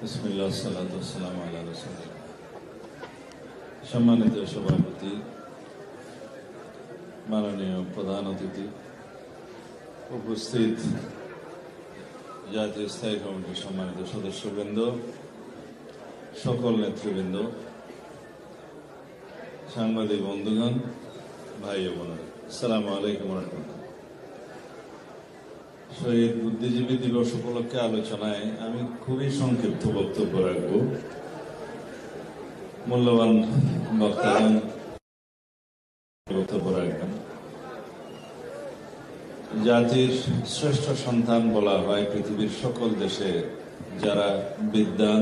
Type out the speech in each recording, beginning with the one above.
বিসমিল্লাহ সালাতু ওয়াসসালামু আলা রাসূলিল্লাহ। সম্মানিত সভাপতি, মাননীয় প্রধান অতিথি, উপস্থিত জাতীয় স্থায়ী কমিটির সম্মানিত সদস্যবৃন্দ, সকল নেতৃবৃন্দ, সাংবাদিক বন্ধুগণ, ভাই ও বোনেরা, আসসালামু আলাইকুম ওয়া রাহমাতুল্লাহ। শহীদ বুদ্ধিজীবী দিবস উপলক্ষে আলোচনায় আমি খুবই সংক্ষিপ্ত বক্তব্য রাখব। মূল্যবান বক্তাগণ বক্তব্য রাখবেন। জাতির শ্রেষ্ঠ সন্তান বলা হয় পৃথিবীর সকল দেশে যারা বিদ্বান,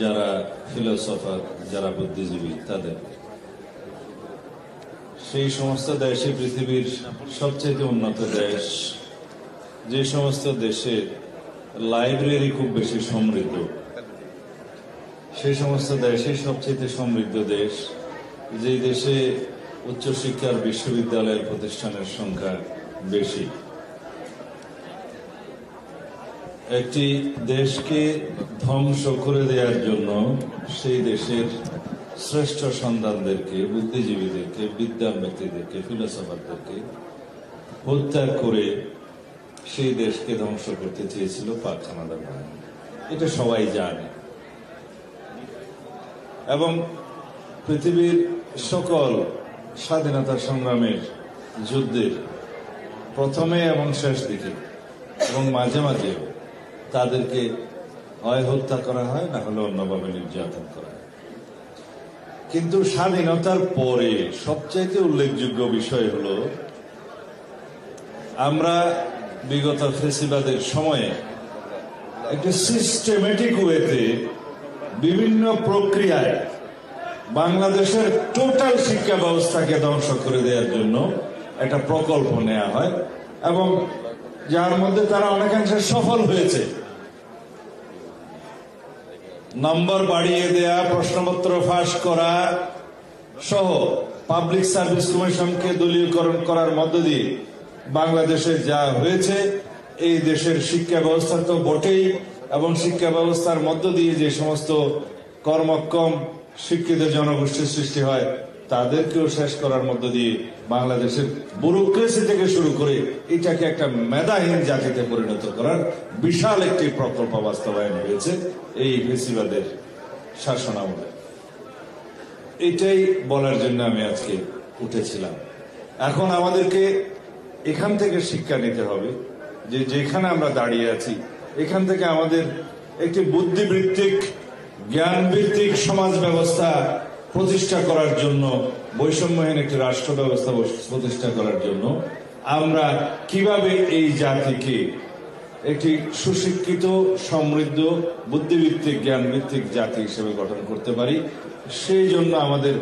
যারা ফিলোসফার, যারা বুদ্ধিজীবী, তাদের সেই সমস্ত দেশে পৃথিবীর সবচেয়ে উন্নত দেশ, যে সমস্ত দেশে লাইব্রেরি খুব বেশি সমৃদ্ধ, সেই সমস্ত দেশে সবচেয়ে সমৃদ্ধ দেশ, যে দেশে উচ্চশিক্ষার বিশ্ববিদ্যালয়ের প্রতিষ্ঠানের সংখ্যা বেশি। একটি দেশকে ধ্বংস করে দেওয়ার জন্য সেই দেশের শ্রেষ্ঠ সন্তানদেরকে, বুদ্ধিজীবীদেরকে, বিদ্বান ব্যক্তিদেরকে, ফিলোসফারদেরকে হত্যা করে সেই দেশকে ধ্বংস করতে চেয়েছিল পাক হানাদার বাহিনী। এটা সবাই জানে। এবং পৃথিবীর সকল স্বাধীনতা সংগ্রামের যুদ্ধের প্রথমে এবং শেষ দিকে এবং মাঝে মাঝে তাদেরকে হয় হত্যা করা হয়, না হলে অন্যভাবে নির্যাতন করা হয়। কিন্তু স্বাধীনতার পরে সবচাইতে উল্লেখযোগ্য বিষয় হলো আমরা বিগত ফেসিবাদের সময়ে একটি সিস্টেমেটিক ওয়েতে বিভিন্ন প্রক্রিয়ায় বাংলাদেশের টোটাল শিক্ষা ব্যবস্থাকে ধ্বংস করে দেওয়ার জন্য একটা প্রকল্প নেওয়া হয় এবং যার মধ্যে তারা অনেকাংশে সফল হয়েছে। নম্বর বাড়িয়ে দেয়া, প্রশ্নপত্র ফাঁস করা সহ পাবলিক সার্ভিস কমিশনকে দলীয়করণ করার মধ্য দিয়ে বাংলাদেশে যা হয়েছে, এই দেশের শিক্ষা ব্যবস্থা তো বটেই, এবং শিক্ষা ব্যবস্থার মধ্য দিয়ে যে সমস্ত কর্মক্ষম শিক্ষিত জনগোষ্ঠীর সৃষ্টি হয় তাদেরকেও শেষ করার মধ্য দিয়ে বাংলাদেশের ব্যুরোক্রেসি থেকে শুরু করে এটাকে একটা মেধাহীন জাতিতে পরিণত করার বিশাল একটি প্রকল্প বাস্তবায়ন হয়েছে এই ফেসিবাদের শাসনামলে। এটাই বলার জন্য আমি আজকে উঠেছিলাম। এখন আমাদেরকে এখান থেকে শিক্ষা নিতে হবে যে যেখানে আমরা দাঁড়িয়ে আছি এখান থেকে আমাদের একটি বুদ্ধিবৃত্তিক, জ্ঞানভিত্তিক সমাজ ব্যবস্থা প্রতিষ্ঠা করার জন্য, বৈষম্যহীন একটি রাষ্ট্র ব্যবস্থা প্রতিষ্ঠা করার জন্য আমরা কিভাবে এই জাতিকে একটি সুশিক্ষিত, সমৃদ্ধ, বুদ্ধিভিত্তিক, জ্ঞানভিত্তিক জাতি হিসেবে গঠন করতে পারি, সেই জন্য আমাদের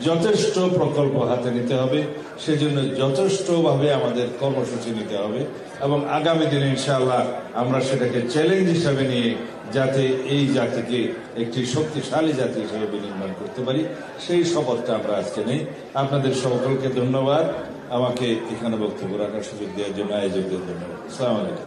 যথেষ্ট প্রকল্প হাতে নিতে হবে, সেই জন্য যথেষ্টভাবে আমাদের কর্মসূচি নিতে হবে এবং আগামী দিনে ইনশাআল্লাহ আমরা সেটাকে চ্যালেঞ্জ হিসাবে নিয়ে যাতে এই জাতিকে একটি শক্তিশালী জাতি হিসেবে বিনির্মাণ করতে পারি, সেই শপথটা আমরা আজকে নেই। আপনাদের সকলকে ধন্যবাদ আমাকে এখানে বক্তব্য রাখার সুযোগ দেওয়ার জন্য, আয়োজকদের ধন্যবাদ। আসসালামু আলাইকুম।